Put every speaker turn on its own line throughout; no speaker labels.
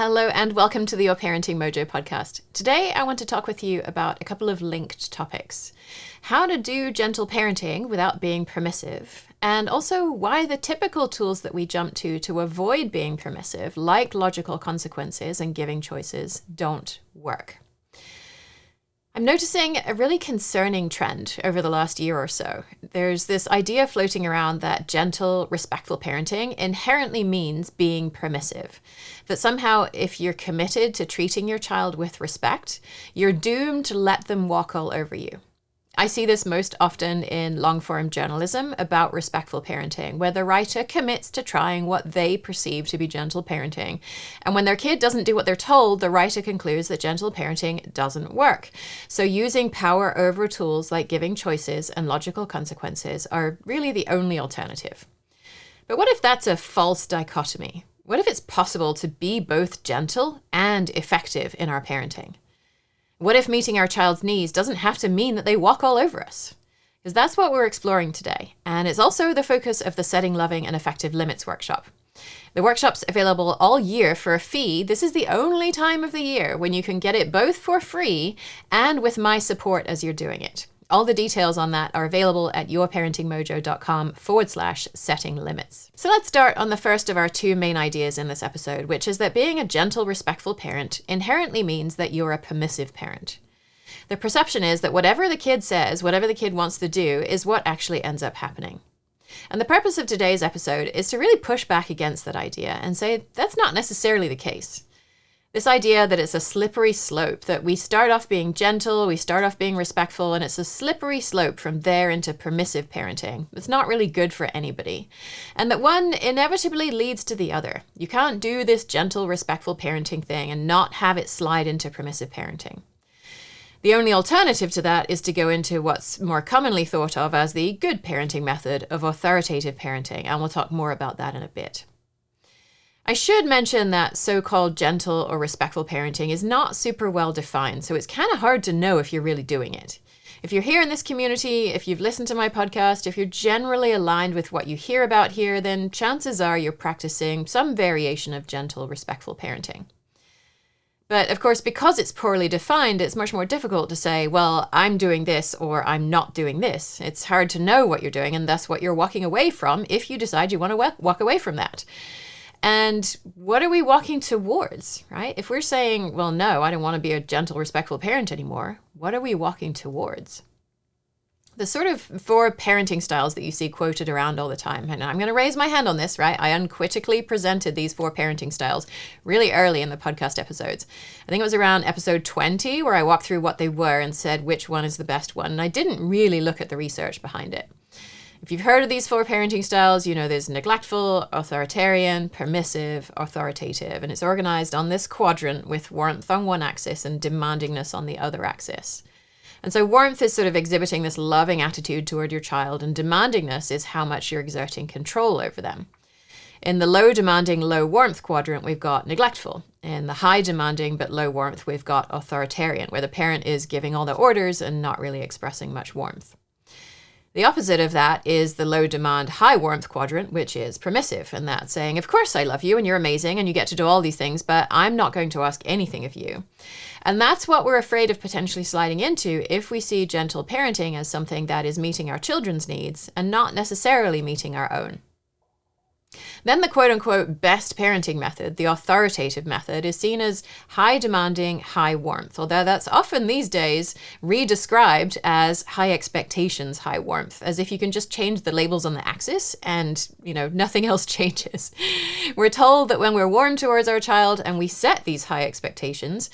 Hello and welcome to the Your Parenting Mojo podcast. Today I want to talk with you about a couple of linked topics. How to do gentle parenting without being permissive, and also why the typical tools that we jump to avoid being permissive, like logical consequences and giving choices, don't work. I'm noticing a really concerning trend over the last year or so. There's this idea floating around that gentle, respectful parenting inherently means being permissive. That somehow if you're committed to treating your child with respect, you're doomed to let them walk all over you. I see this most often in long-form journalism about respectful parenting, where the writer commits to trying what they perceive to be gentle parenting. And when their kid doesn't do what they're told, the writer concludes that gentle parenting doesn't work. So using power over tools like giving choices and logical consequences are really the only alternative. But what if that's a false dichotomy? What if it's possible to be both gentle and effective in our parenting? What if meeting our child's needs doesn't have to mean that they walk all over us? Because that's what we're exploring today. And it's also the focus of the Setting Loving and Effective Limits workshop. The workshop's available all year for a fee. This is the only time of the year when you can get it both for free and with my support as you're doing it. All the details on that are available at yourparentingmojo.com/setting limits. So let's start on the first of our two main ideas in this episode, which is that being a gentle, respectful parent inherently means that you're a permissive parent. The perception is that whatever the kid says, whatever the kid wants to do, is what actually ends up happening. And the purpose of today's episode is to really push back against that idea and say that's not necessarily the case. This idea that it's a slippery slope, that we start off being gentle, we start off being respectful, and it's a slippery slope from there into permissive parenting. It's not really good for anybody. And that one inevitably leads to the other. You can't do this gentle, respectful parenting thing and not have it slide into permissive parenting. The only alternative to that is to go into what's more commonly thought of as the good parenting method of authoritative parenting, and we'll talk more about that in a bit. I should mention that so-called gentle or respectful parenting is not super well defined, so it's kind of hard to know if you're really doing it. If you're here in this community, if you've listened to my podcast, if you're generally aligned with what you hear about here, then chances are you're practicing some variation of gentle, respectful parenting. But of course, because it's poorly defined, it's much more difficult to say, well, I'm doing this or I'm not doing this. It's hard to know what you're doing and thus what you're walking away from if you decide you want to walk away from that. And what are we walking towards, right? If we're saying, well, no, I don't want to be a gentle, respectful parent anymore, what are we walking towards? The sort of 4 parenting styles that you see quoted around all the time, and I'm going to raise my hand on this, right? I uncritically presented these 4 parenting styles really early in the podcast episodes. I think it was around episode 20 where I walked through what they were and said which one is the best one. And I didn't really look at the research behind it. If you've heard of these 4 parenting styles, you know there's neglectful, authoritarian, permissive, authoritative, and it's organized on this quadrant with warmth on one axis and demandingness on the other axis. And so warmth is sort of exhibiting this loving attitude toward your child, and demandingness is how much you're exerting control over them. In the low demanding, low warmth quadrant, we've got neglectful. In the high demanding but low warmth, we've got authoritarian, where the parent is giving all the orders and not really expressing much warmth. The opposite of that is the low demand, high warmth quadrant, which is permissive. And that's saying, of course I love you and you're amazing and you get to do all these things, but I'm not going to ask anything of you. And that's what we're afraid of potentially sliding into if we see gentle parenting as something that is meeting our children's needs and not necessarily meeting our own. Then the quote-unquote best parenting method, the authoritative method, is seen as high demanding, high warmth, although that's often these days redescribed as high expectations, high warmth, as if you can just change the labels on the axis and, nothing else changes. We're told that when we're warm towards our child and we set these high expectations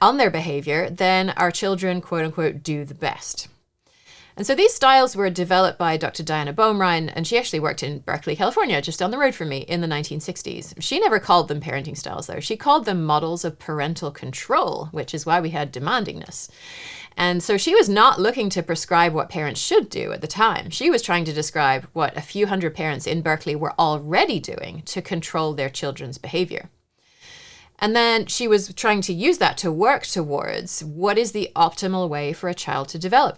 on their behavior, then our children, quote-unquote, do the best. And so these styles were developed by Dr. Diana Baumrein, and she actually worked in Berkeley, California, just down the road from me in the 1960s. She never called them parenting styles, though. She called them models of parental control, which is why we had demandingness. And so she was not looking to prescribe what parents should do at the time. She was trying to describe what a few hundred parents in Berkeley were already doing to control their children's behavior. And then she was trying to use that to work towards what is the optimal way for a child to develop.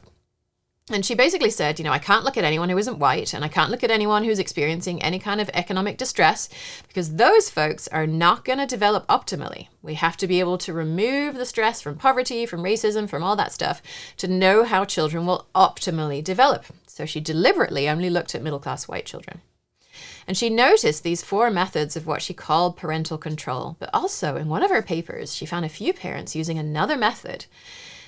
And she basically said, I can't look at anyone who isn't white, and I can't look at anyone who's experiencing any kind of economic distress, because those folks are not going to develop optimally. We have to be able to remove the stress from poverty, from racism, from all that stuff, to know how children will optimally develop. So she deliberately only looked at middle-class white children. And she noticed these 4 methods of what she called parental control. But also, in one of her papers, she found a few parents using another method.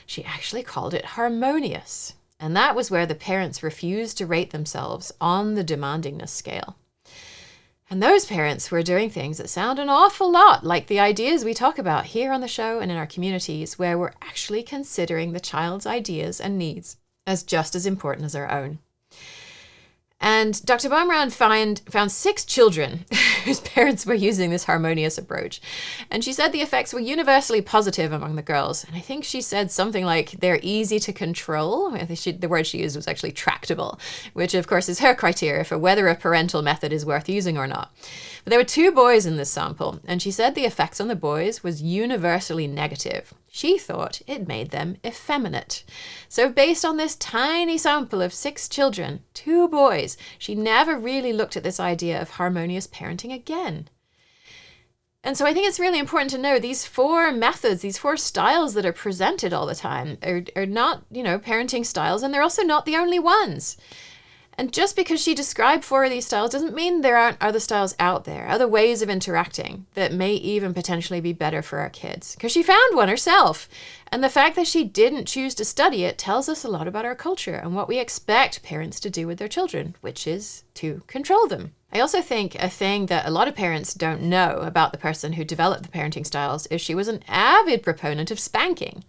She actually called it harmonious. And that was where the parents refused to rate themselves on the demandingness scale. And those parents were doing things that sound an awful lot like the ideas we talk about here on the show and in our communities, where we're actually considering the child's ideas and needs as just as important as our own. And Dr. Baumrind found 6 children whose parents were using this harmonious approach. And she said the effects were universally positive among the girls. And I think she said something like they're easy to control. I think the word she used was actually tractable, which of course is her criteria for whether a parental method is worth using or not. But there were 2 boys in this sample, and she said the effects on the boys was universally negative. She thought it made them effeminate. So based on this tiny sample of 6 children, 2 boys, she never really looked at this idea of harmonious parenting again. And so I think it's really important to know these 4 methods, these 4 styles that are presented all the time are not, parenting styles, and they're also not the only ones. And just because she described 4 of these styles doesn't mean there aren't other styles out there, other ways of interacting that may even potentially be better for our kids. Because she found one herself. And the fact that she didn't choose to study it tells us a lot about our culture and what we expect parents to do with their children, which is to control them. I also think a thing that a lot of parents don't know about the person who developed the parenting styles is she was an avid proponent of spanking.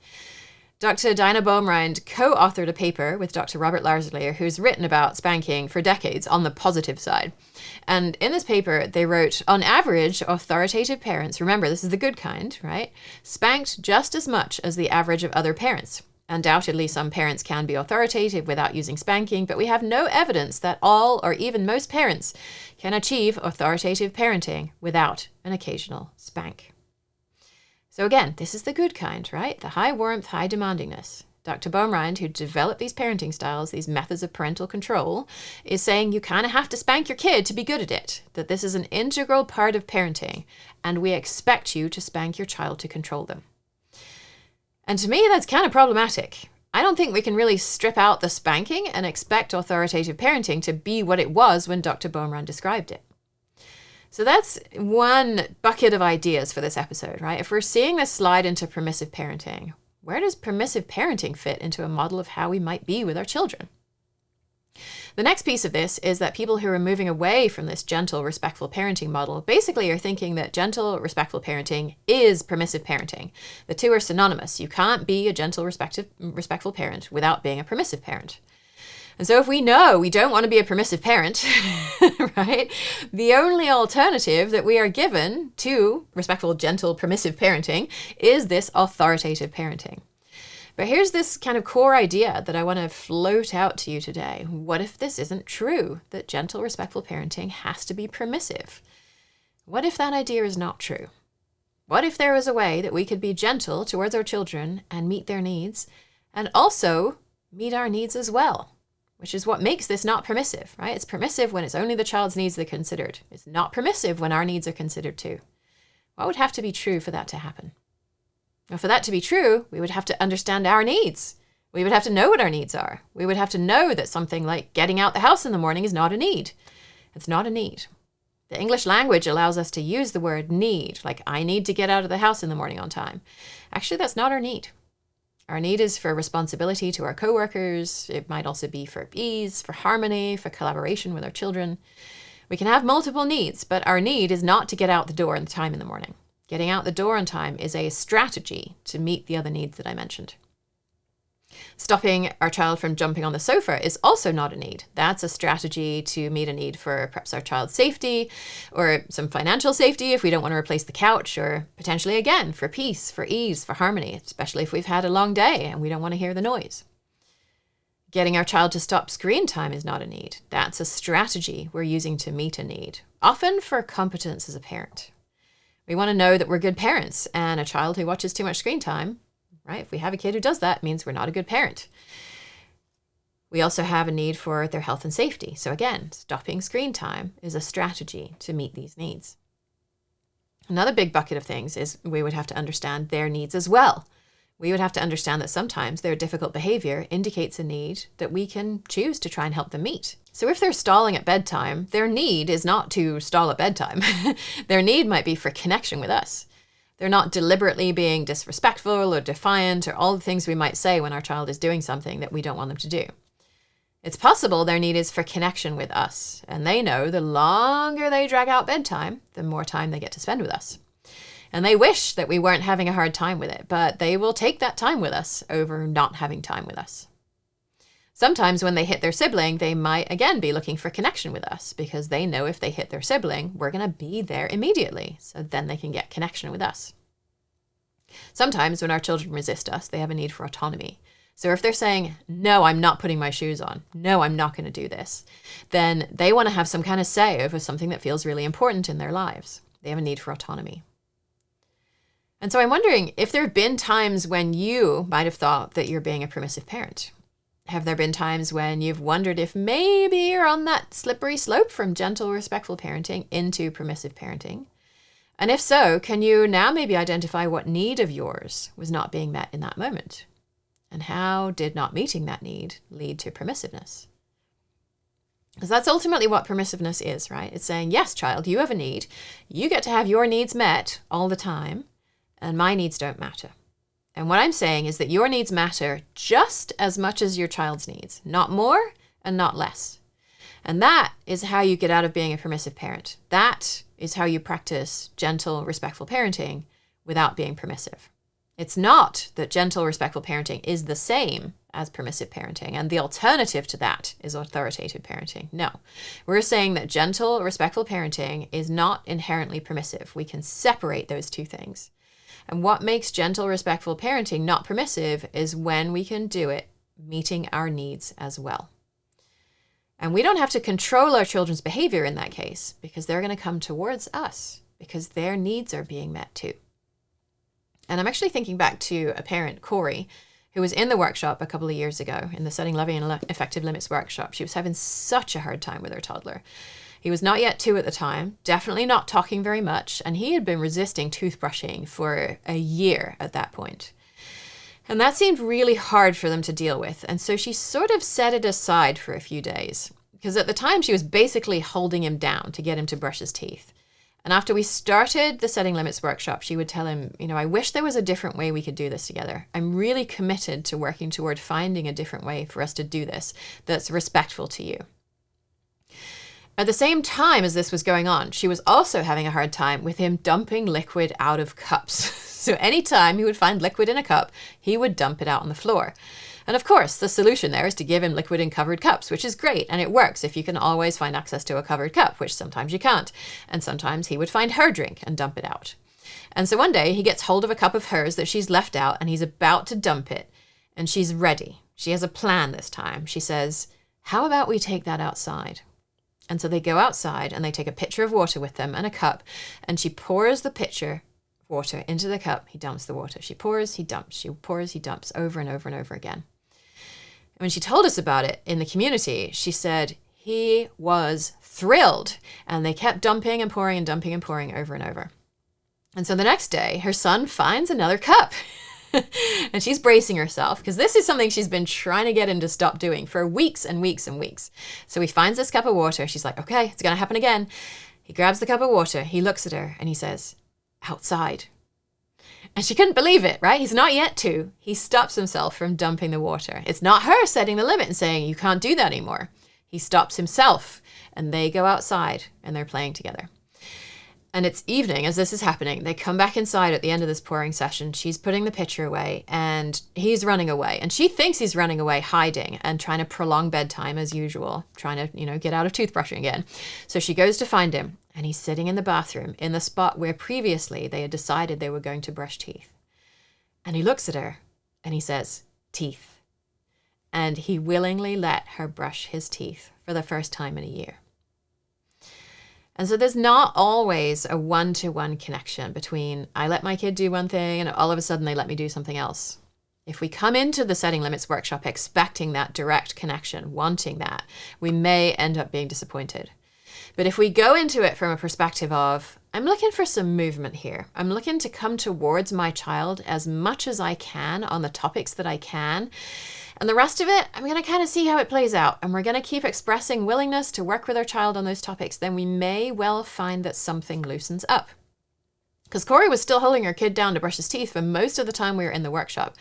Dr. Dinah Baumrind co-authored a paper with Dr. Robert Larslier, who's written about spanking for decades on the positive side. And in this paper, they wrote, on average, authoritative parents, remember, this is the good kind, right, spanked just as much as the average of other parents. Undoubtedly, some parents can be authoritative without using spanking, but we have no evidence that all or even most parents can achieve authoritative parenting without an occasional spank. So again, this is the good kind, right? The high warmth, high demandingness. Dr. Baumrind, who developed these parenting styles, these methods of parental control, is saying you kind of have to spank your kid to be good at it, that this is an integral part of parenting, and we expect you to spank your child to control them. And to me, that's kind of problematic. I don't think we can really strip out the spanking and expect authoritative parenting to be what it was when Dr. Baumrind described it. So that's one bucket of ideas for this episode, right? If we're seeing this slide into permissive parenting, where does permissive parenting fit into a model of how we might be with our children? The next piece of this is that people who are moving away from this gentle, respectful parenting model basically are thinking that gentle, respectful parenting is permissive parenting. The 2 are synonymous. You can't be a gentle, respectful parent without being a permissive parent. And so if we know we don't want to be a permissive parent, right, the only alternative that we are given to respectful, gentle, permissive parenting is this authoritative parenting. But here's this kind of core idea that I want to float out to you today. What if this isn't true, that gentle, respectful parenting has to be permissive? What if that idea is not true? What if there was a way that we could be gentle towards our children and meet their needs, and also meet our needs as well? Which is what makes this not permissive, right? It's permissive when it's only the child's needs that are considered. It's not permissive when our needs are considered too. What would have to be true for that to happen? Well, for that to be true, we would have to understand our needs. We would have to know what our needs are. We would have to know that something like getting out the house in the morning is not a need. It's not a need. The English language allows us to use the word need, like I need to get out of the house in the morning on time. Actually, that's not our need. Our need is for responsibility to our coworkers. It might also be for ease, for harmony, for collaboration with our children. We can have multiple needs, but our need is not to get out the door on time in the morning. Getting out the door on time is a strategy to meet the other needs that I mentioned. Stopping our child from jumping on the sofa is also not a need. That's a strategy to meet a need for perhaps our child's safety or some financial safety if we don't want to replace the couch, or potentially again for peace, for ease, for harmony, especially if we've had a long day and we don't want to hear the noise. Getting our child to stop screen time is not a need. That's a strategy we're using to meet a need, often for competence as a parent. We want to know that we're good parents, and a child who watches too much screen time, right? If we have a kid who does that, it means we're not a good parent. We also have a need for their health and safety. So again, stopping screen time is a strategy to meet these needs. Another big bucket of things is we would have to understand their needs as well. We would have to understand that sometimes their difficult behavior indicates a need that we can choose to try and help them meet. So if they're stalling at bedtime, their need is not to stall at bedtime. Their need might be for connection with us. They're not deliberately being disrespectful or defiant or all the things we might say when our child is doing something that we don't want them to do. It's possible their need is for connection with us, and they know the longer they drag out bedtime, the more time they get to spend with us. And they wish that we weren't having a hard time with it, but they will take that time with us over not having time with us. Sometimes when they hit their sibling, they might again be looking for connection with us because they know if they hit their sibling, we're going to be there immediately. So then they can get connection with us. Sometimes when our children resist us, they have a need for autonomy. So if they're saying, no, I'm not putting my shoes on, no, I'm not going to do this, then they want to have some kind of say over something that feels really important in their lives. They have a need for autonomy. And so I'm wondering if there have been times when you might have thought that you're being a permissive parent. Have there been times when you've wondered if maybe you're on that slippery slope from gentle, respectful parenting into permissive parenting? And if so, can you now maybe identify what need of yours was not being met in that moment? And how did not meeting that need lead to permissiveness? Because that's ultimately what permissiveness is, right? It's saying, yes, child, you have a need. You get to have your needs met all the time, and my needs don't matter. And what I'm saying is that your needs matter just as much as your child's needs, not more and not less. And that is how you get out of being a permissive parent. That is how you practice gentle, respectful parenting without being permissive. It's not that gentle, respectful parenting is the same as permissive parenting, and the alternative to that is authoritative parenting. No, we're saying that gentle, respectful parenting is not inherently permissive. We can separate those two things. And what makes gentle, respectful parenting not permissive is when we can do it meeting our needs as well. And we don't have to control our children's behavior in that case because they're going to come towards us because their needs are being met too. And I'm actually thinking back to a parent, Corey, who was in the workshop a couple of years ago in the Setting Loving and Effective Limits workshop. She was having such a hard time with her toddler. He was not yet 2 at the time, definitely not talking very much, and he had been resisting toothbrushing for a year at that point. And that seemed really hard for them to deal with, and so she sort of set it aside for a few days, because at the time she was basically holding him down to get him to brush his teeth. And after we started the Setting Limits workshop, she would tell him, I wish there was a different way we could do this together. I'm really committed to working toward finding a different way for us to do this that's respectful to you. At the same time as this was going on, she was also having a hard time with him dumping liquid out of cups. So anytime he would find liquid in a cup, he would dump it out on the floor. And of course, the solution there is to give him liquid in covered cups, which is great. And it works if you can always find access to a covered cup, which sometimes you can't. And sometimes he would find her drink and dump it out. And so one day he gets hold of a cup of hers that she's left out and he's about to dump it. And she's ready. She has a plan this time. She says, how about we take that outside? And so they go outside and they take a pitcher of water with them and a cup. And she pours the pitcher of water into the cup. He dumps the water. She pours, he dumps. She pours, he dumps over and over and over again. And when she told us about it in the community, she said he was thrilled. And they kept dumping and pouring and dumping and pouring over and over. And so the next day, her son finds another cup. And she's bracing herself because this is something she's been trying to get him to stop doing for weeks and weeks and weeks. So he finds this cup of water. She's like, okay, it's going to happen again. He grabs the cup of water. He looks at her and he says, outside. And she couldn't believe it, right? He's not yet 2. He stops himself from dumping the water. It's not her setting the limit and saying, you can't do that anymore. He stops himself and they go outside and they're playing together. And it's evening as this is happening. They come back inside at the end of this pouring session. She's putting the pitcher away and he's running away. And she thinks he's running away, hiding and trying to prolong bedtime as usual, trying to, get out of toothbrushing again. So she goes to find him and he's sitting in the bathroom in the spot where previously they had decided they were going to brush teeth. And he looks at her and he says, teeth. And he willingly let her brush his teeth for the first time in a year. And so there's not always a one-to-one connection between I let my kid do one thing and all of a sudden they let me do something else. If we come into the setting limits workshop expecting that direct connection, wanting that, we may end up being disappointed. But if we go into it from a perspective of, I'm looking for some movement here. I'm looking to come towards my child as much as I can on the topics that I can. And the rest of it, I'm going to kind of see how it plays out. And we're going to keep expressing willingness to work with our child on those topics. Then we may well find that something loosens up. Because Corey was still holding her kid down to brush his teeth for most of the time we were in the workshop.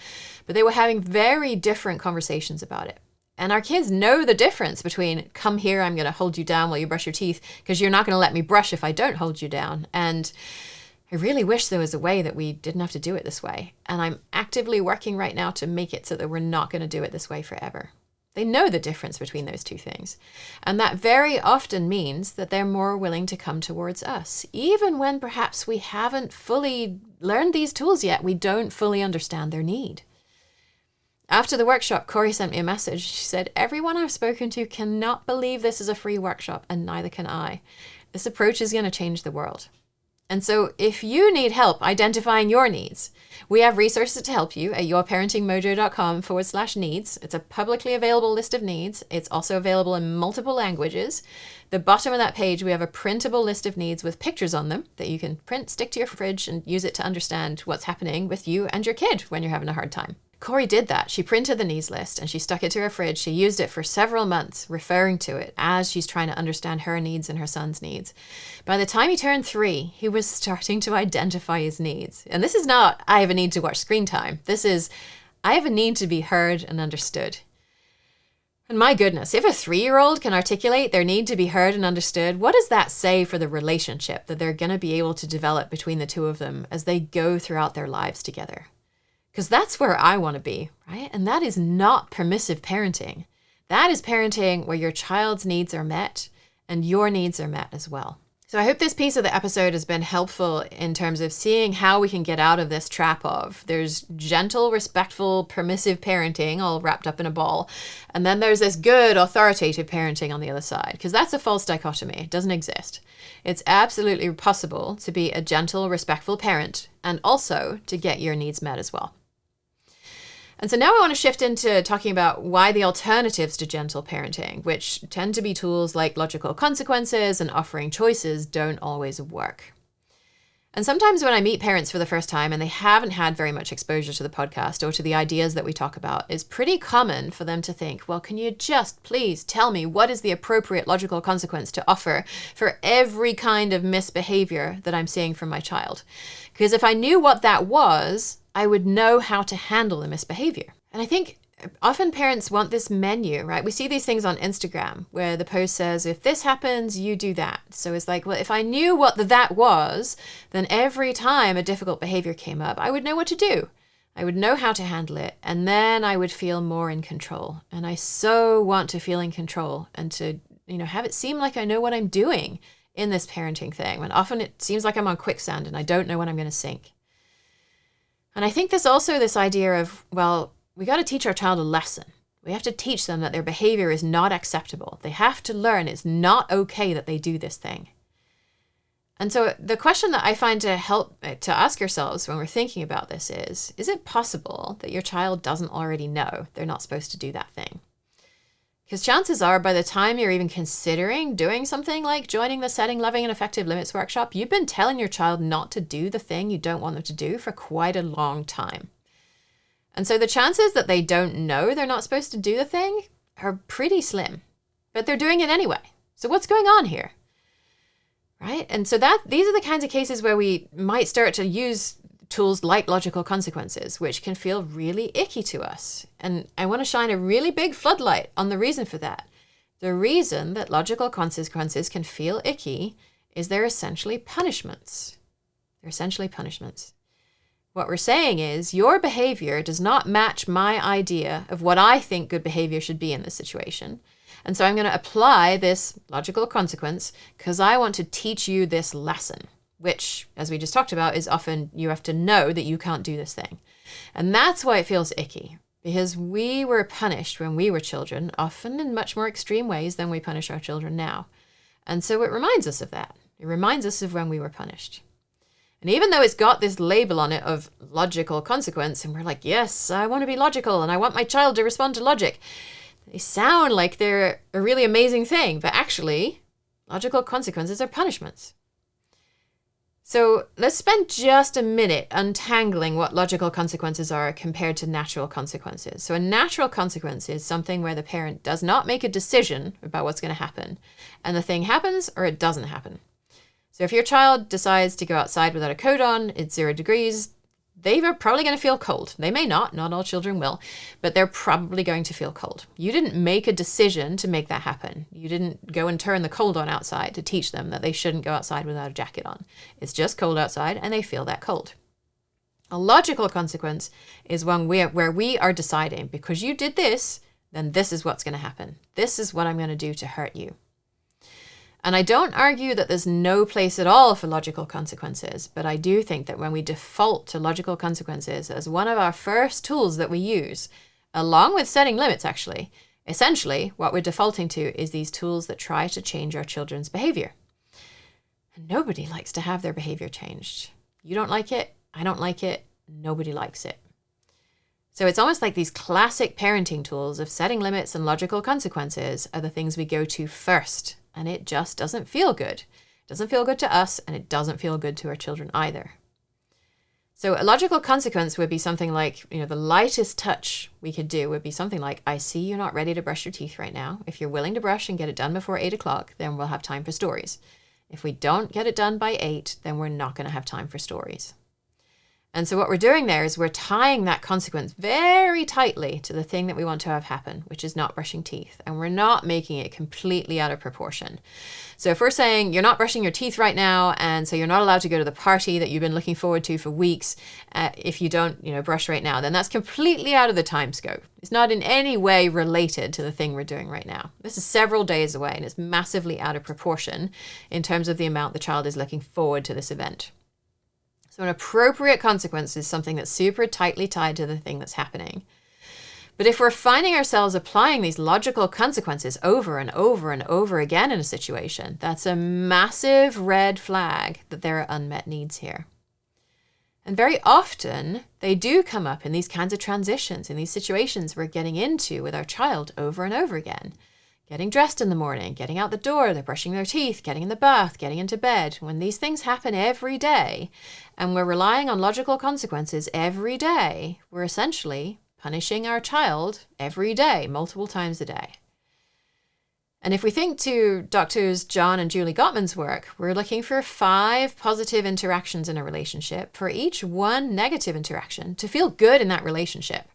But they were having very different conversations about it. And our kids know the difference between, come here, I'm going to hold you down while you brush your teeth, because you're not going to let me brush if I don't hold you down. And I really wish there was a way that we didn't have to do it this way. And I'm actively working right now to make it so that we're not going to do it this way forever. They know the difference between those two things. And that very often means that they're more willing to come towards us. Even when perhaps we haven't fully learned these tools yet, we don't fully understand their need. After the workshop, Corey sent me a message. She said, everyone I've spoken to cannot believe this is a free workshop, and neither can I. This approach is going to change the world. And so if you need help identifying your needs, we have resources to help you at yourparentingmojo.com/needs. It's a publicly available list of needs. It's also available in multiple languages. The bottom of that page, we have a printable list of needs with pictures on them that you can print, stick to your fridge, and use it to understand what's happening with you and your kid when you're having a hard time. Corey did that. She printed the needs list and she stuck it to her fridge. She used it for several months, referring to it as she's trying to understand her needs and her son's needs. By the time he turned 3, he was starting to identify his needs. And this is not, I have a need to watch screen time. This is, I have a need to be heard and understood. And my goodness, if a 3-year-old can articulate their need to be heard and understood, what does that say for the relationship that they're going to be able to develop between the two of them as they go throughout their lives together? Because that's where I want to be, right? And that is not permissive parenting. That is parenting where your child's needs are met and your needs are met as well. So I hope this piece of the episode has been helpful in terms of seeing how we can get out of this trap of there's gentle, respectful, permissive parenting all wrapped up in a ball. And then there's this good, authoritative parenting on the other side, because that's a false dichotomy. It doesn't exist. It's absolutely possible to be a gentle, respectful parent and also to get your needs met as well. And so now I want to shift into talking about why the alternatives to gentle parenting, which tend to be tools like logical consequences and offering choices, don't always work. And sometimes when I meet parents for the first time and they haven't had very much exposure to the podcast or to the ideas that we talk about, it's pretty common for them to think, well, can you just please tell me what is the appropriate logical consequence to offer for every kind of misbehavior that I'm seeing from my child? Because if I knew what that was, I would know how to handle the misbehavior. And I think often parents want this menu, right? We see these things on Instagram where the post says, if this happens, you do that. So it's like, well, if I knew what that was, then every time a difficult behavior came up, I would know what to do. I would know how to handle it. And then I would feel more in control. And I so want to feel in control and to, have it seem like I know what I'm doing in this parenting thing. When often it seems like I'm on quicksand and I don't know when I'm going to sink. And I think there's also this idea of, well, we got to teach our child a lesson. We have to teach them that their behavior is not acceptable. They have to learn it's not okay that they do this thing. And so the question that I find to help to ask yourselves when we're thinking about this is it possible that your child doesn't already know they're not supposed to do that thing? Because chances are by the time you're even considering doing something like joining the Setting Loving and Effective Limits workshop, you've been telling your child not to do the thing you don't want them to do for quite a long time. And so the chances that they don't know they're not supposed to do the thing are pretty slim, but they're doing it anyway. So what's going on here? Right? And so these are the kinds of cases where we might start to use tools like logical consequences, which can feel really icky to us. And I want to shine a really big floodlight on the reason for that. The reason that logical consequences can feel icky is they're essentially punishments. They're essentially punishments. What we're saying is your behavior does not match my idea of what I think good behavior should be in this situation. And so I'm going to apply this logical consequence because I want to teach you this lesson, which, as we just talked about, is often you have to know that you can't do this thing. And that's why it feels icky, because we were punished when we were children, often in much more extreme ways than we punish our children now. And so it reminds us of that. It reminds us of when we were punished. And even though it's got this label on it of logical consequence, and we're like, yes, I want to be logical and I want my child to respond to logic, they sound like they're a really amazing thing, but actually, logical consequences are punishments. So let's spend just a minute untangling what logical consequences are compared to natural consequences. So a natural consequence is something where the parent does not make a decision about what's going to happen, and the thing happens or it doesn't happen. So if your child decides to go outside without a coat on, it's 0 degrees, they are probably going to feel cold. They may not all children will, but they're probably going to feel cold. You didn't make a decision to make that happen. You didn't go and turn the cold on outside to teach them that they shouldn't go outside without a jacket on. It's just cold outside and they feel that cold. A logical consequence is one where we are deciding, because you did this, then this is what's going to happen. This is what I'm going to do to hurt you. And I don't argue that there's no place at all for logical consequences, but I do think that when we default to logical consequences as one of our first tools that we use, along with setting limits actually, essentially what we're defaulting to is these tools that try to change our children's behavior. And nobody likes to have their behavior changed. You don't like it, I don't like it, nobody likes it. So it's almost like these classic parenting tools of setting limits and logical consequences are the things we go to first. And it just doesn't feel good. It doesn't feel good to us, and it doesn't feel good to our children either. So a logical consequence would be something like, the lightest touch we could do would be something like, I see you're not ready to brush your teeth right now. If you're willing to brush and get it done before 8 o'clock, then we'll have time for stories. If we don't get it done by 8, then we're not going to have time for stories. And so what we're doing there is we're tying that consequence very tightly to the thing that we want to have happen, which is not brushing teeth. And we're not making it completely out of proportion. So if we're saying you're not brushing your teeth right now, and so you're not allowed to go to the party that you've been looking forward to for weeks, if you don't, brush right now, then that's completely out of the time scope. It's not in any way related to the thing we're doing right now. This is several days away, and it's massively out of proportion in terms of the amount the child is looking forward to this event. So an appropriate consequence is something that's super tightly tied to the thing that's happening. But if we're finding ourselves applying these logical consequences over and over and over again in a situation, that's a massive red flag that there are unmet needs here. And very often, they do come up in these kinds of transitions, in these situations we're getting into with our child over and over again. Getting dressed in the morning, getting out the door, they're brushing their teeth, getting in the bath, getting into bed. When these things happen every day, and we're relying on logical consequences every day, we're essentially punishing our child every day, multiple times a day. And if we think to Doctors John and Julie Gottman's work, we're looking for 5 positive interactions in a relationship for each 1 negative interaction to feel good in that relationship.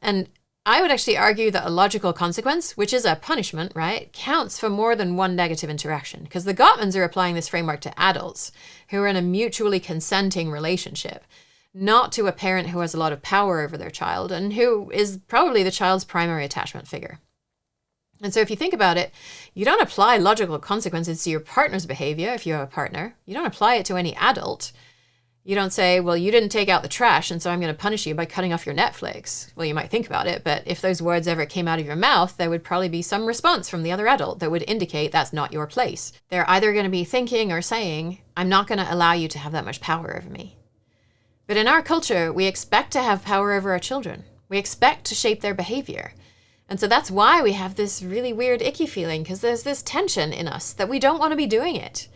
And I would actually argue that a logical consequence, which is a punishment, right, counts for more than 1 negative interaction, because the Gottmans are applying this framework to adults who are in a mutually consenting relationship, not to a parent who has a lot of power over their child and who is probably the child's primary attachment figure. And so if you think about it, you don't apply logical consequences to your partner's behavior if you have a partner. You don't apply it to any adult. You don't say, well, you didn't take out the trash, and so I'm going to punish you by cutting off your Netflix. Well, you might think about it, but if those words ever came out of your mouth, there would probably be some response from the other adult that would indicate that's not your place. They're either going to be thinking or saying, I'm not going to allow you to have that much power over me. But in our culture, we expect to have power over our children. We expect to shape their behavior. And so that's why we have this really weird, icky feeling, because there's this tension in us that we don't want to be doing it.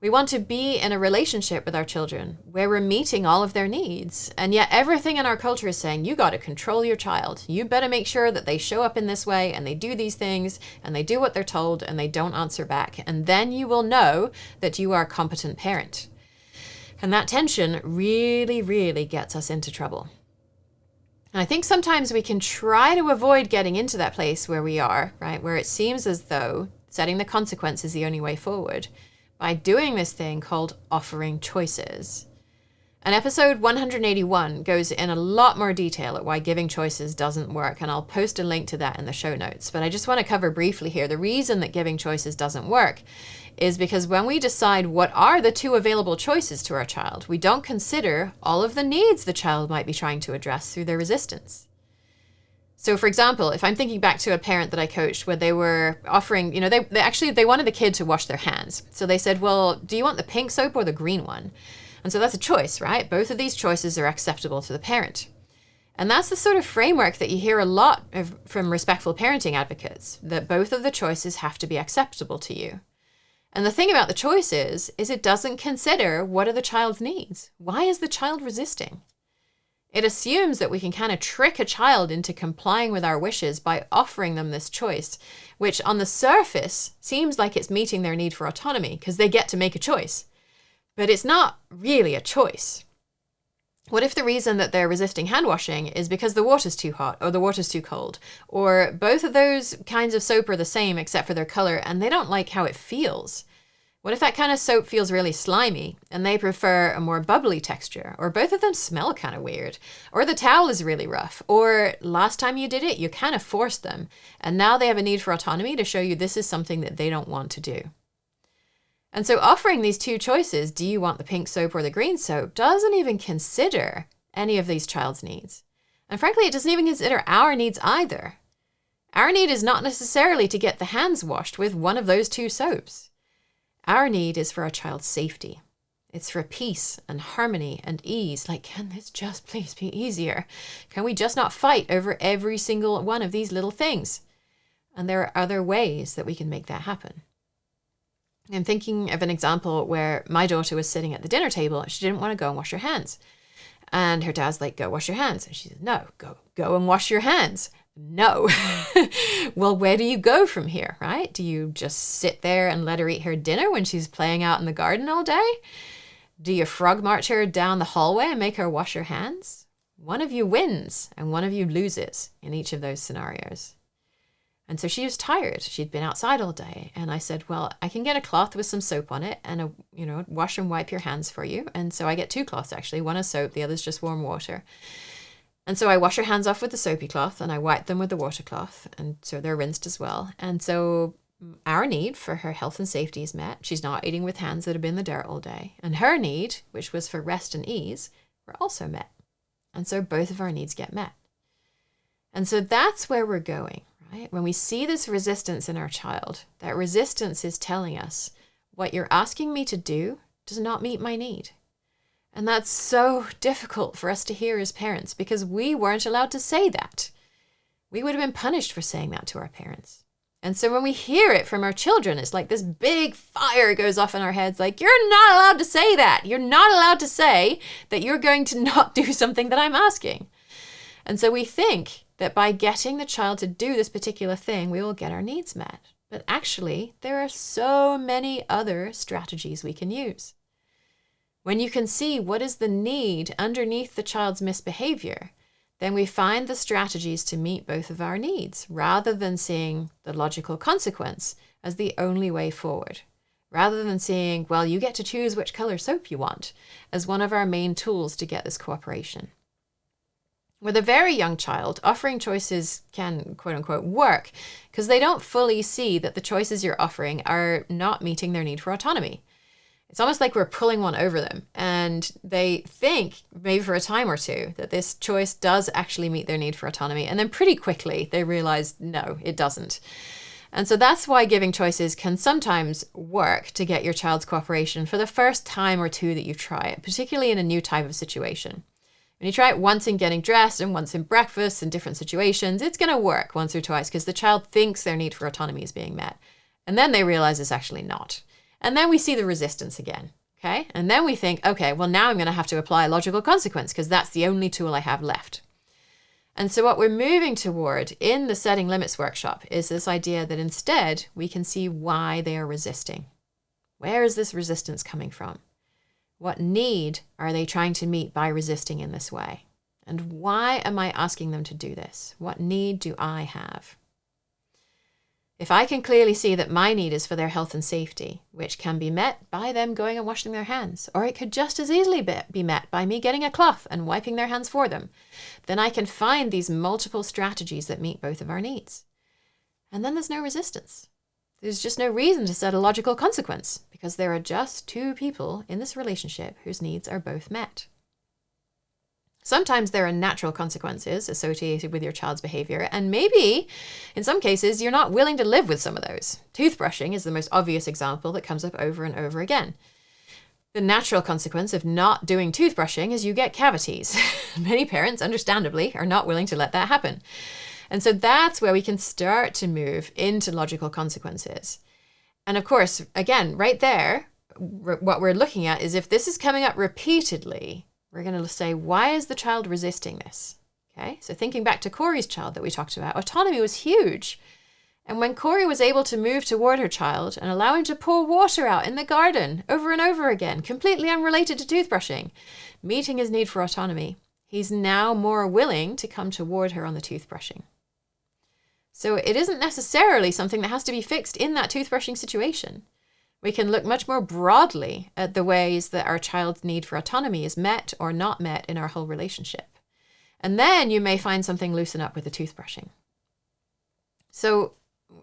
We want to be in a relationship with our children where we're meeting all of their needs. And yet everything in our culture is saying, you got to control your child. You better make sure that they show up in this way and they do these things and they do what they're told and they don't answer back. And then you will know that you are a competent parent. And that tension really, really gets us into trouble. And I think sometimes we can try to avoid getting into that place where we are, right? Where it seems as though setting the consequence is the only way forward, by doing this thing called offering choices. And episode 181 goes in a lot more detail at why giving choices doesn't work, and I'll post a link to that in the show notes. But I just want to cover briefly here, the reason that giving choices doesn't work is because when we decide what are the 2 available choices to our child, we don't consider all of the needs the child might be trying to address through their resistance. So for example, if I'm thinking back to a parent that I coached where they were offering, they wanted the kid to wash their hands. So they said, well, do you want the pink soap or the green one? And so that's a choice, right? Both of these choices are acceptable to the parent. And that's the sort of framework that you hear a lot from respectful parenting advocates, that both of the choices have to be acceptable to you. And the thing about the choice is it doesn't consider what are the child's needs. Why is the child resisting? It assumes that we can kind of trick a child into complying with our wishes by offering them this choice, which on the surface seems like it's meeting their need for autonomy because they get to make a choice. But it's not really a choice. What if the reason that they're resisting hand washing is because the water's too hot or the water's too cold, or both of those kinds of soap are the same except for their color and they don't like how it feels? What if that kind of soap feels really slimy and they prefer a more bubbly texture, or both of them smell kind of weird, or the towel is really rough, or last time you did it, you kind of forced them and now they have a need for autonomy to show you this is something that they don't want to do. And so offering these two choices, do you want the pink soap or the green soap, doesn't even consider any of these child's needs. And frankly, it doesn't even consider our needs either. Our need is not necessarily to get the hands washed with one of those two soaps. Our need is for our child's safety. It's for peace and harmony and ease. Like, can this just please be easier? Can we just not fight over every single one of these little things? And there are other ways that we can make that happen. I'm thinking of an example where my daughter was sitting at the dinner table and she didn't want to go and wash her hands. And her dad's like, go wash your hands. And she said, no, go and wash your hands. No. Well, where do you go from here, right? Do you just sit there and let her eat her dinner when she's playing out in the garden all day? Do you frog march her down the hallway and make her wash her hands? One of you wins and one of you loses in each of those scenarios. And so she was tired. She'd been outside all day. And I said, well, I can get a cloth with some soap on it and wash and wipe your hands for you. And so I get two cloths, actually. One is soap, the other's just warm water. And so I wash her hands off with the soapy cloth and I wipe them with the water cloth. And so they're rinsed as well. And so our need for her health and safety is met. She's not eating with hands that have been in the dirt all day. And her need, which was for rest and ease, were also met. And so both of our needs get met. And so that's where we're going. Right? When we see this resistance in our child, that resistance is telling us what you're asking me to do does not meet my need. And that's so difficult for us to hear as parents because we weren't allowed to say that. We would have been punished for saying that to our parents. And so when we hear it from our children, it's like this big fire goes off in our heads, like, you're not allowed to say that. You're not allowed to say that you're going to not do something that I'm asking. And so we think that by getting the child to do this particular thing, we will get our needs met. But actually, there are so many other strategies we can use. When you can see what is the need underneath the child's misbehavior, then we find the strategies to meet both of our needs, rather than seeing the logical consequence as the only way forward. Rather than seeing, well, you get to choose which color soap you want, as one of our main tools to get this cooperation. With a very young child, offering choices can, quote unquote, work because they don't fully see that the choices you're offering are not meeting their need for autonomy. It's almost like we're pulling one over them, and they think, maybe for a time or two, that this choice does actually meet their need for autonomy. And then pretty quickly they realize, no, it doesn't. And so that's why giving choices can sometimes work to get your child's cooperation for the first time or two that you try it, particularly in a new type of situation. When you try it once in getting dressed and once in breakfast in different situations, it's going to work once or twice because the child thinks their need for autonomy is being met. And then they realize it's actually not. And then we see the resistance again. Okay. And then we think, okay, well, now I'm going to have to apply a logical consequence because that's the only tool I have left. And so what we're moving toward in the Setting Limits workshop is this idea that instead we can see why they are resisting. Where is this resistance coming from? What need are they trying to meet by resisting in this way? And why am I asking them to do this? What need do I have? If I can clearly see that my need is for their health and safety, which can be met by them going and washing their hands, or it could just as easily be met by me getting a cloth and wiping their hands for them, then I can find these multiple strategies that meet both of our needs. And then there's no resistance. There's just no reason to set a logical consequence because there are just two people in this relationship whose needs are both met. Sometimes there are natural consequences associated with your child's behavior, and maybe, in some cases, you're not willing to live with some of those. Toothbrushing is the most obvious example that comes up over and over again. The natural consequence of not doing toothbrushing is you get cavities. Many parents, understandably, are not willing to let that happen. And so that's where we can start to move into logical consequences. And of course, again, right there, what we're looking at is if this is coming up repeatedly, we're going to say, why is the child resisting this? Okay, so thinking back to Corey's child that we talked about, autonomy was huge. And when Corey was able to move toward her child and allow him to pour water out in the garden over and over again, completely unrelated to toothbrushing, meeting his need for autonomy, he's now more willing to come toward her on the toothbrushing. So it isn't necessarily something that has to be fixed in that toothbrushing situation. We can look much more broadly at the ways that our child's need for autonomy is met or not met in our whole relationship. And then you may find something loosen up with the toothbrushing. So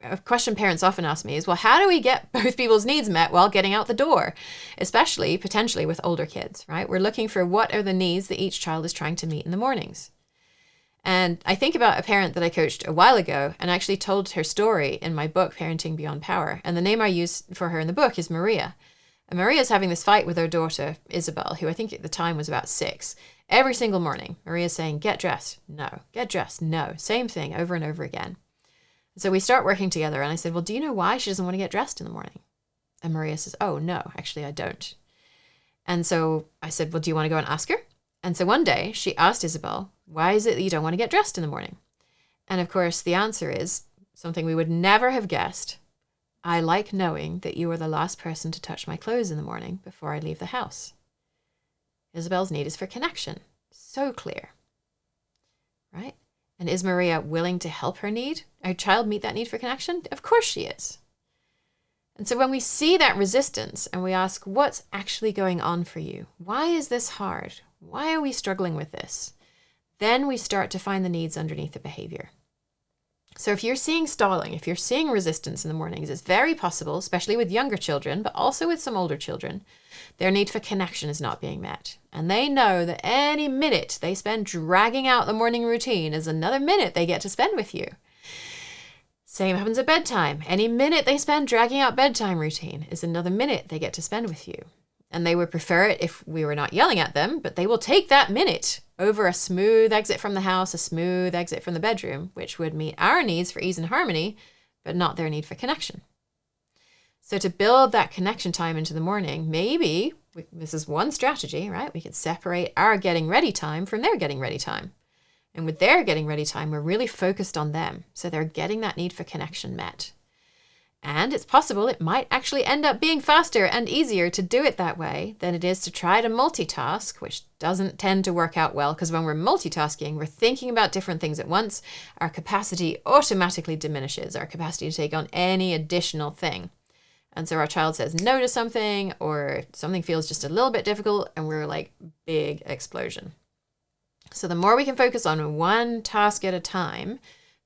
a question parents often ask me is, well, how do we get both people's needs met while getting out the door? Especially, potentially, with older kids, right? We're looking for what are the needs that each child is trying to meet in the mornings. And I think about a parent that I coached a while ago and actually told her story in my book, Parenting Beyond Power. And the name I use for her in the book is Maria. And Maria's having this fight with her daughter, Isabel, who I think at the time was about 6. Every single morning, Maria's saying, get dressed, no, get dressed, no. Same thing over and over again. So we start working together and I said, well, do you know why she doesn't want to get dressed in the morning? And Maria says, oh, no, actually, I don't. And so I said, well, do you want to go and ask her? And so one day she asked Isabel, why is it that you don't want to get dressed in the morning? And of course, the answer is something we would never have guessed. I like knowing that you are the last person to touch my clothes in the morning before I leave the house. Isabel's need is for connection. So clear. Right? And is Maria willing to help her child meet that need for connection? Of course she is. And so when we see that resistance and we ask, what's actually going on for you? Why is this hard? Why are we struggling with this? Then we start to find the needs underneath the behavior. So if you're seeing stalling, if you're seeing resistance in the mornings, it's very possible, especially with younger children, but also with some older children, their need for connection is not being met. And they know that any minute they spend dragging out the morning routine is another minute they get to spend with you. Same happens at bedtime. Any minute they spend dragging out bedtime routine is another minute they get to spend with you. And they would prefer it if we were not yelling at them, but they will take that minute over a smooth exit from the house, a smooth exit from the bedroom, which would meet our needs for ease and harmony, but not their need for connection. So to build that connection time into the morning, maybe this is one strategy, right? We could separate our getting ready time from their getting ready time. And with their getting ready time, we're really focused on them. So they're getting that need for connection met. And it's possible it might actually end up being faster and easier to do it that way than it is to try to multitask, which doesn't tend to work out well because when we're multitasking, we're thinking about different things at once. Our capacity automatically diminishes, our capacity to take on any additional thing. And so our child says no to something or something feels just a little bit difficult and we're like, big explosion. So the more we can focus on one task at a time,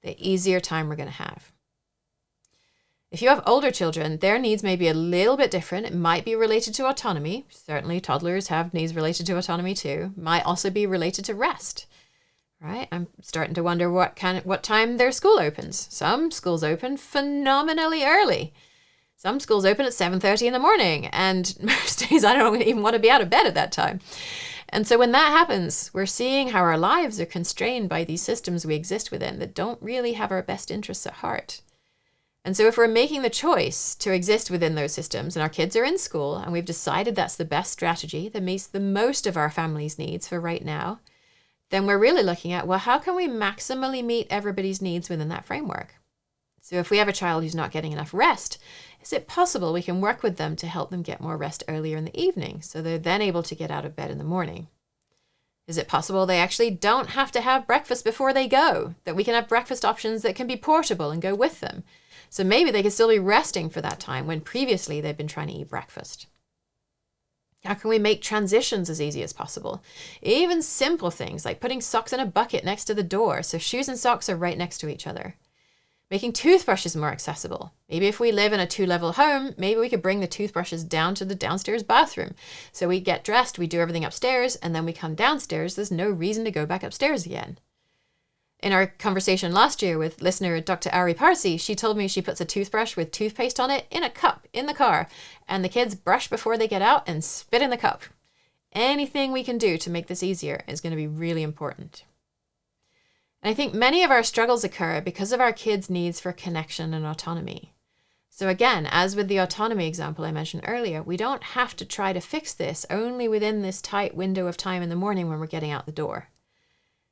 the easier time we're going to have. If you have older children, their needs may be a little bit different. It might be related to autonomy. Certainly toddlers have needs related to autonomy too. Might also be related to rest, right? I'm starting to wonder what time their school opens. Some schools open phenomenally early. Some schools open at 7:30 in the morning, and most days I don't even want to be out of bed at that time. And so when that happens, we're seeing how our lives are constrained by these systems we exist within that don't really have our best interests at heart. And so if we're making the choice to exist within those systems and our kids are in school and we've decided that's the best strategy that meets the most of our family's needs for right now, then we're really looking at, well, how can we maximally meet everybody's needs within that framework? So if we have a child who's not getting enough rest, is it possible we can work with them to help them get more rest earlier in the evening so they're then able to get out of bed in the morning? Is it possible they actually don't have to have breakfast before they go, that we can have breakfast options that can be portable and go with them? So maybe they could still be resting for that time when previously they've been trying to eat breakfast. How can we make transitions as easy as possible? Even simple things like putting socks in a bucket next to the door so shoes and socks are right next to each other. Making toothbrushes more accessible. Maybe if we live in a 2-level home, maybe we could bring the toothbrushes down to the downstairs bathroom. So we get dressed, we do everything upstairs, and then we come downstairs. There's no reason to go back upstairs again. In our conversation last year with listener Dr. Ari Parsi, she told me she puts a toothbrush with toothpaste on it in a cup in the car, and the kids brush before they get out and spit in the cup. Anything we can do to make this easier is going to be really important. And I think many of our struggles occur because of our kids' needs for connection and autonomy. So again, as with the autonomy example I mentioned earlier, we don't have to try to fix this only within this tight window of time in the morning when we're getting out the door.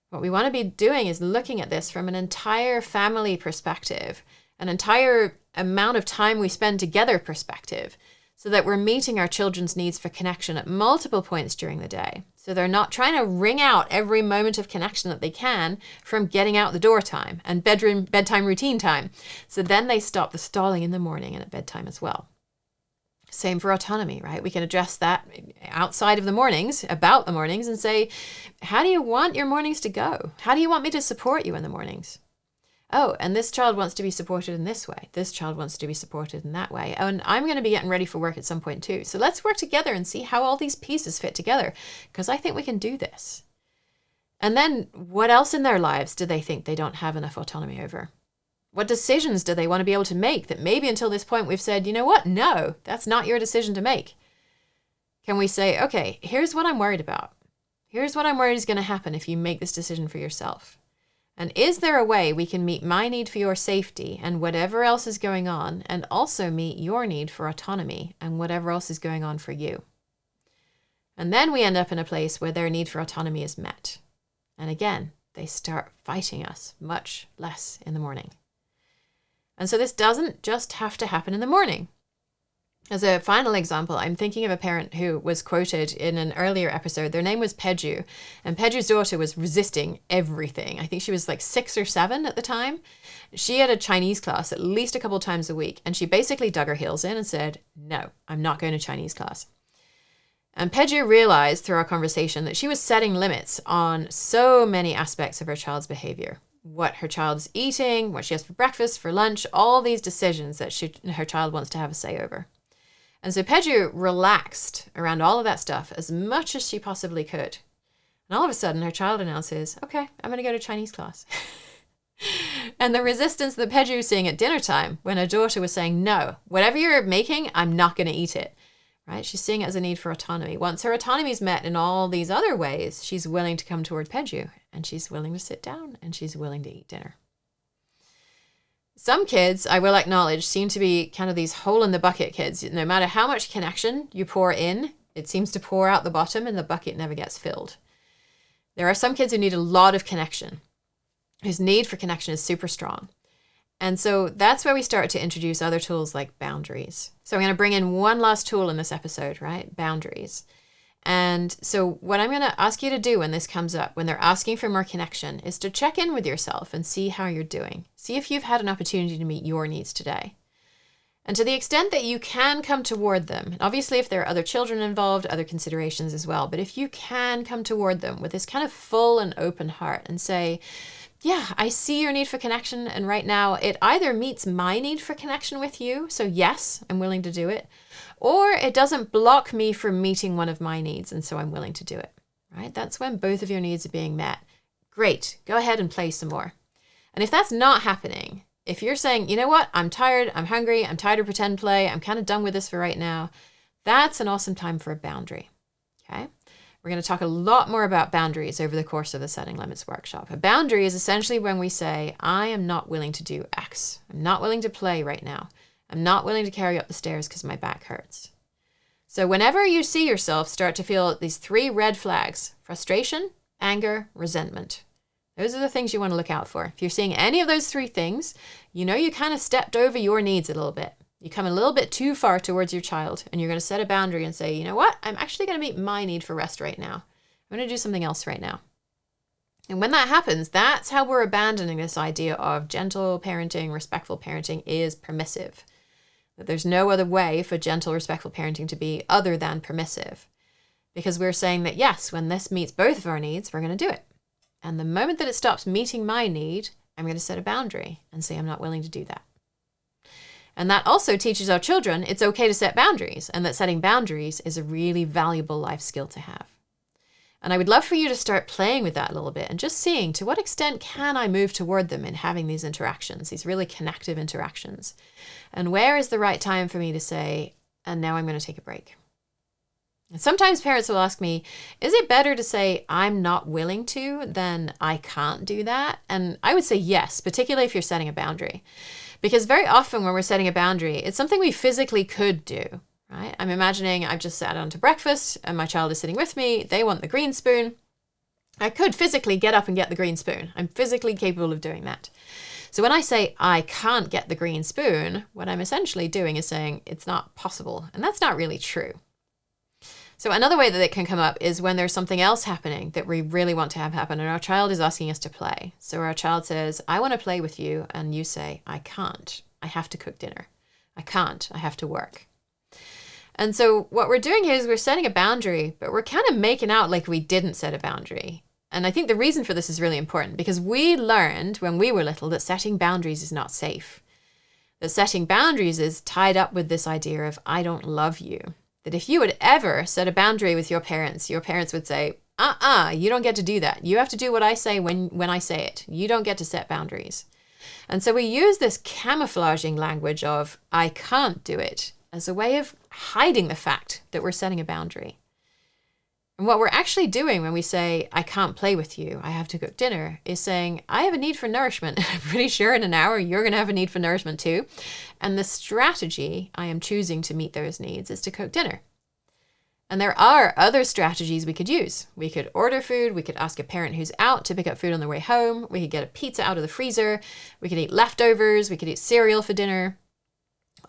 What we want to be doing is looking at this from an entire family perspective, an entire amount of time we spend together perspective, so that we're meeting our children's needs for connection at multiple points during the day. So they're not trying to wring out every moment of connection that they can from getting out the door time and bedtime routine time. So then they stop the stalling in the morning and at bedtime as well. Same for autonomy, right? We can address that outside of the mornings, about the mornings, and say, how do you want your mornings to go? How do you want me to support you in the mornings? Oh, and this child wants to be supported in this way. This child wants to be supported in that way. Oh, and I'm going to be getting ready for work at some point too. So let's work together and see how all these pieces fit together, because I think we can do this. And then what else in their lives do they think they don't have enough autonomy over? What decisions do they want to be able to make that maybe until this point we've said, you know what? No, that's not your decision to make. Can we say, okay, here's what I'm worried about. Here's what I'm worried is going to happen if you make this decision for yourself. And is there a way we can meet my need for your safety and whatever else is going on, and also meet your need for autonomy and whatever else is going on for you? And then we end up in a place where their need for autonomy is met. And again, they start fighting us much less in the morning. And so this doesn't just have to happen in the morning. As a final example, I'm thinking of a parent who was quoted in an earlier episode. Their name was Peju, and Peju's daughter was resisting everything. I think she was like 6 or 7 at the time. She had a Chinese class at least a couple times a week, and she basically dug her heels in and said, no, I'm not going to Chinese class. And Peju realized through our conversation that she was setting limits on so many aspects of her child's behavior. What her child's eating, what she has for breakfast, for lunch, all these decisions that her child wants to have a say over. And so Peju relaxed around all of that stuff as much as she possibly could. And all of a sudden, her child announces, okay, I'm going to go to Chinese class. And the resistance that Peju was seeing at dinner time when her daughter was saying, no, whatever you're making, I'm not going to eat it. Right? She's seeing it as a need for autonomy. Once her autonomy is met in all these other ways, she's willing to come toward Peju, and she's willing to sit down, and she's willing to eat dinner. Some kids, I will acknowledge, seem to be kind of these hole-in-the-bucket kids. No matter how much connection you pour in, it seems to pour out the bottom and the bucket never gets filled. There are some kids who need a lot of connection, whose need for connection is super strong. And so that's where we start to introduce other tools like boundaries. So I'm going to bring in one last tool in this episode, right? Boundaries. And so what I'm going to ask you to do when this comes up, when they're asking for more connection, is to check in with yourself and see how you're doing. See if you've had an opportunity to meet your needs today. And to the extent that you can come toward them, and obviously if there are other children involved, other considerations as well, but if you can come toward them with this kind of full and open heart and say, yeah, I see your need for connection, and right now it either meets my need for connection with you, so yes, I'm willing to do it, or it doesn't block me from meeting one of my needs, and so I'm willing to do it, right? That's when both of your needs are being met. Great, go ahead and play some more. And if that's not happening, if you're saying, you know what, I'm tired, I'm hungry, I'm tired of pretend play, I'm kind of done with this for right now, that's an awesome time for a boundary, okay? We're going to talk a lot more about boundaries over the course of the Setting Limits workshop. A boundary is essentially when we say, I am not willing to do X. I'm not willing to play right now. I'm not willing to carry up the stairs because my back hurts. So whenever you see yourself start to feel these 3 red flags, frustration, anger, resentment, those are the things you want to look out for. If you're seeing any of those 3 things, you know you kind of stepped over your needs a little bit. You come a little bit too far towards your child, and you're going to set a boundary and say, you know what? I'm actually going to meet my need for rest right now. I'm going to do something else right now. And when that happens, that's how we're abandoning this idea of gentle parenting, respectful parenting is permissive. That there's no other way for gentle, respectful parenting to be other than permissive. Because we're saying that, yes, when this meets both of our needs, we're going to do it. And the moment that it stops meeting my need, I'm going to set a boundary and say I'm not willing to do that. And that also teaches our children it's okay to set boundaries, and that setting boundaries is a really valuable life skill to have. And I would love for you to start playing with that a little bit and just seeing to what extent can I move toward them in having these interactions, these really connective interactions. And where is the right time for me to say, and now I'm going to take a break. And sometimes parents will ask me, is it better to say I'm not willing to than I can't do that? And I would say yes, particularly if you're setting a boundary. Because very often when we're setting a boundary, it's something we physically could do. Right? I'm imagining I've just sat down to breakfast and my child is sitting with me. They want the green spoon. I could physically get up and get the green spoon. I'm physically capable of doing that. So when I say I can't get the green spoon, what I'm essentially doing is saying it's not possible. And that's not really true. So another way that it can come up is when there's something else happening that we really want to have happen and our child is asking us to play. So our child says, I want to play with you. And you say, I can't. I have to cook dinner. I can't. I have to work. And so what we're doing here is we're setting a boundary, but we're kind of making out like we didn't set a boundary. And I think the reason for this is really important because we learned when we were little that setting boundaries is not safe. That setting boundaries is tied up with this idea of I don't love you. That if you would ever set a boundary with your parents would say, you don't get to do that. You have to do what I say when I say it. You don't get to set boundaries. And so we use this camouflaging language of I can't do it as a way of hiding the fact that we're setting a boundary. And what we're actually doing when we say, I can't play with you, I have to cook dinner, is saying, I have a need for nourishment. I'm pretty sure in an hour you're going to have a need for nourishment too. And the strategy I am choosing to meet those needs is to cook dinner. And there are other strategies we could use. We could order food. We could ask a parent who's out to pick up food on their way home. We could get a pizza out of the freezer. We could eat leftovers. We could eat cereal for dinner.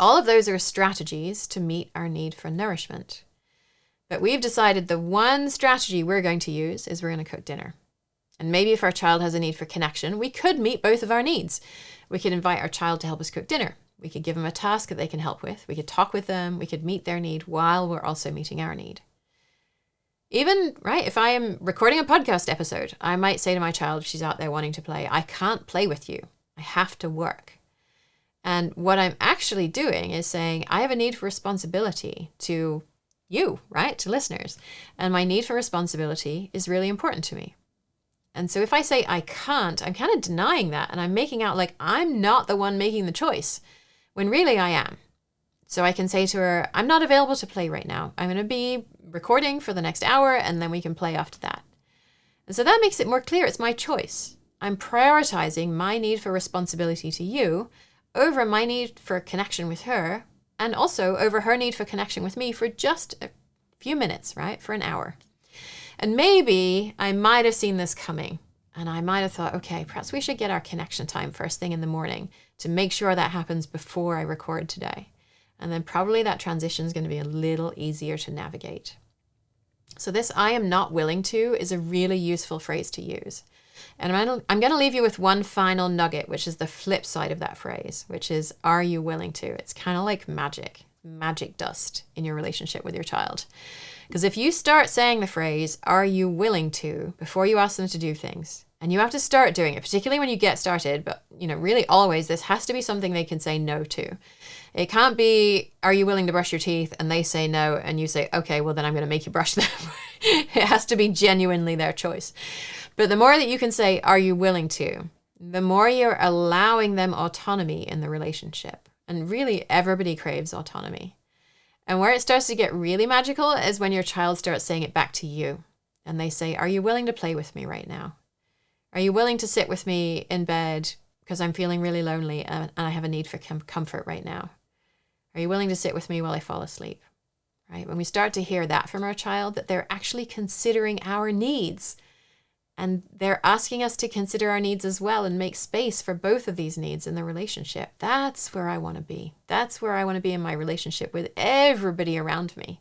All of those are strategies to meet our need for nourishment. But we've decided the one strategy we're going to use is we're going to cook dinner. And maybe if our child has a need for connection, we could meet both of our needs. We could invite our child to help us cook dinner. We could give them a task that they can help with. We could talk with them. We could meet their need while we're also meeting our need. Even, right, if I am recording a podcast episode, I might say to my child, if she's out there wanting to play, I can't play with you. I have to work. And what I'm actually doing is saying, I have a need for responsibility to you, right? To listeners. And my need for responsibility is really important to me. And so if I say I can't, I'm kind of denying that. And I'm making out like I'm not the one making the choice when really I am. So I can say to her, I'm not available to play right now. I'm going to be recording for the next hour and then we can play after that. And so that makes it more clear. It's my choice. I'm prioritizing my need for responsibility to you over my need for connection with her, and also over her need for connection with me for just a few minutes, right? For an hour. And maybe I might have seen this coming, and I might have thought, okay, perhaps we should get our connection time first thing in the morning to make sure that happens before I record today. And then probably that transition is going to be a little easier to navigate. So this I am not willing to is a really useful phrase to use. And I'm going to leave you with one final nugget, which is the flip side of that phrase, which is, are you willing to? It's kind of like magic dust in your relationship with your child. Because if you start saying the phrase, are you willing to, before you ask them to do things, and you have to start doing it, particularly when you get started, but really always, this has to be something they can say no to. It can't be, are you willing to brush your teeth? And they say no, and you say, okay, well then I'm going to make you brush them. It has to be genuinely their choice. But the more that you can say, are you willing to, the more you're allowing them autonomy in the relationship. And really, everybody craves autonomy. And where it starts to get really magical is when your child starts saying it back to you. And they say, are you willing to play with me right now? Are you willing to sit with me in bed because I'm feeling really lonely and I have a need for comfort right now? Are you willing to sit with me while I fall asleep? Right? When we start to hear that from our child, that they're actually considering our needs. And they're asking us to consider our needs as well and make space for both of these needs in the relationship. That's where I want to be. That's where I want to be in my relationship with everybody around me.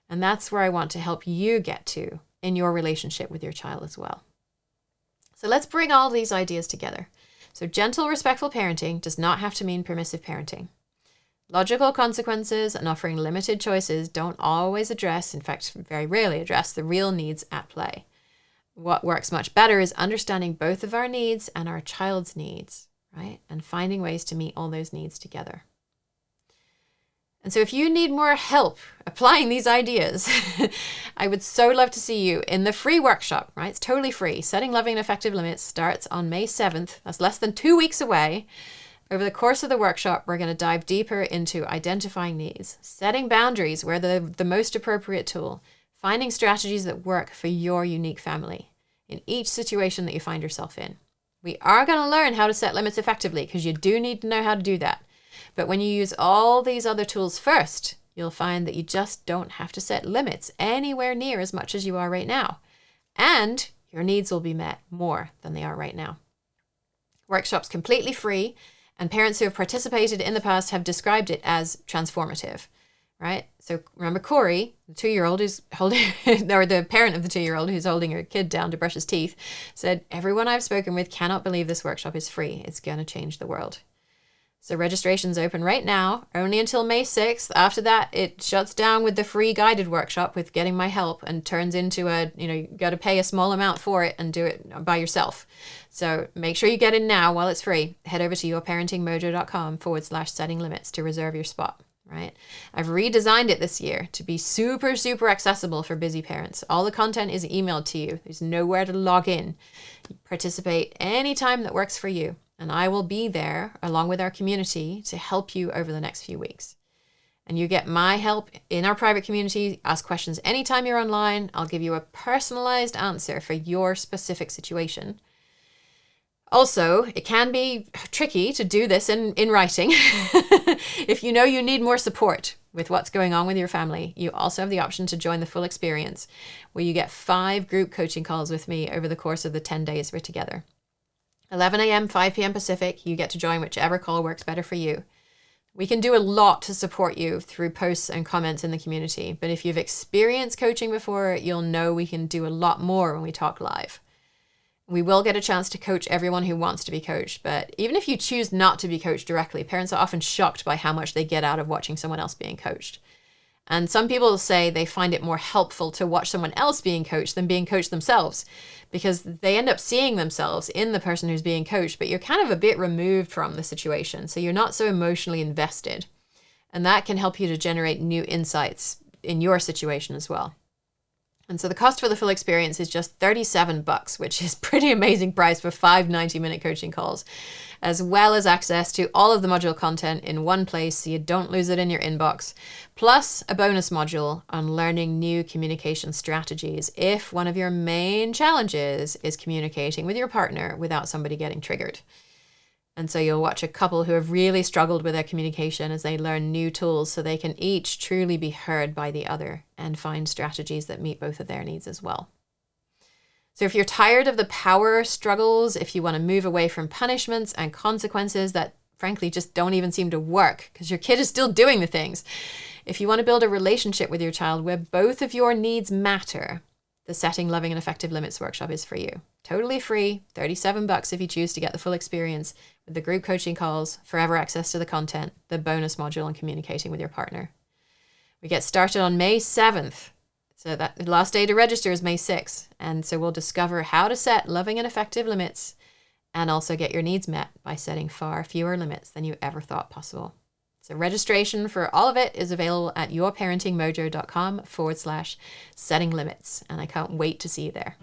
And that's where I want to help you get to in your relationship with your child as well. So let's bring all these ideas together. So gentle, respectful parenting does not have to mean permissive parenting. Logical consequences and offering limited choices don't always address, in fact, very rarely address the real needs at play. What works much better is understanding both of our needs and our child's needs, right? And finding ways to meet all those needs together. And so if you need more help applying these ideas, I would so love to see you in the free workshop, right? It's totally free. Setting Loving and Effective Limits starts on May 7th. That's less than 2 weeks away. Over the course of the workshop, we're going to dive deeper into identifying needs, setting boundaries where they're the most appropriate tool, finding strategies that work for your unique family in each situation that you find yourself in. We are going to learn how to set limits effectively because you do need to know how to do that. But when you use all these other tools first, you'll find that you just don't have to set limits anywhere near as much as you are right now. And your needs will be met more than they are right now. Workshop's completely free, and parents who have participated in the past have described it as transformative, right? So remember Corey, the 2-year-old who's holding, or the parent of the 2-year-old who's holding her kid down to brush his teeth, said, everyone I've spoken with cannot believe this workshop is free. It's going to change the world. So registration's open right now, only until May 6th. After that, it shuts down with the free guided workshop with Getting My Help and turns into you got to pay a small amount for it and do it by yourself. So make sure you get in now while it's free. Head over to yourparentingmojo.com/setting limits to reserve your spot, right? I've redesigned it this year to be super, super accessible for busy parents. All the content is emailed to you. There's nowhere to log in. Participate anytime that works for you. And I will be there along with our community to help you over the next few weeks. And you get my help in our private community. Ask questions anytime you're online. I'll give you a personalized answer for your specific situation. Also, it can be tricky to do this in writing. If you know you need more support with what's going on with your family, you also have the option to join the full experience, where you get 5 group coaching calls with me over the course of the 10 days we're together. 11 a.m., 5 p.m. Pacific, you get to join whichever call works better for you. We can do a lot to support you through posts and comments in the community, but if you've experienced coaching before, you'll know we can do a lot more when we talk live. We will get a chance to coach everyone who wants to be coached, but even if you choose not to be coached directly, parents are often shocked by how much they get out of watching someone else being coached. And some people say they find it more helpful to watch someone else being coached than being coached themselves, because they end up seeing themselves in the person who's being coached, but you're kind of a bit removed from the situation, so you're not so emotionally invested. And that can help you to generate new insights in your situation as well. And so the cost for the full experience is just $37, which is pretty amazing price for 5 90-minute coaching calls, as well as access to all of the module content in one place so you don't lose it in your inbox, plus a bonus module on learning new communication strategies if one of your main challenges is communicating with your partner without somebody getting triggered. And so you'll watch a couple who have really struggled with their communication as they learn new tools so they can each truly be heard by the other and find strategies that meet both of their needs as well. So if you're tired of the power struggles, if you want to move away from punishments and consequences that frankly just don't even seem to work because your kid is still doing the things, if you want to build a relationship with your child where both of your needs matter, the Setting Loving and Effective Limits workshop is for you. Totally free, $37 if you choose to get the full experience with the group coaching calls, forever access to the content, the bonus module on communicating with your partner. We get started on May 7th. So that the last day to register is May 6th. And so we'll discover how to set loving and effective limits and also get your needs met by setting far fewer limits than you ever thought possible. So registration for all of it is available at yourparentingmojo.com/setting limits. And I can't wait to see you there.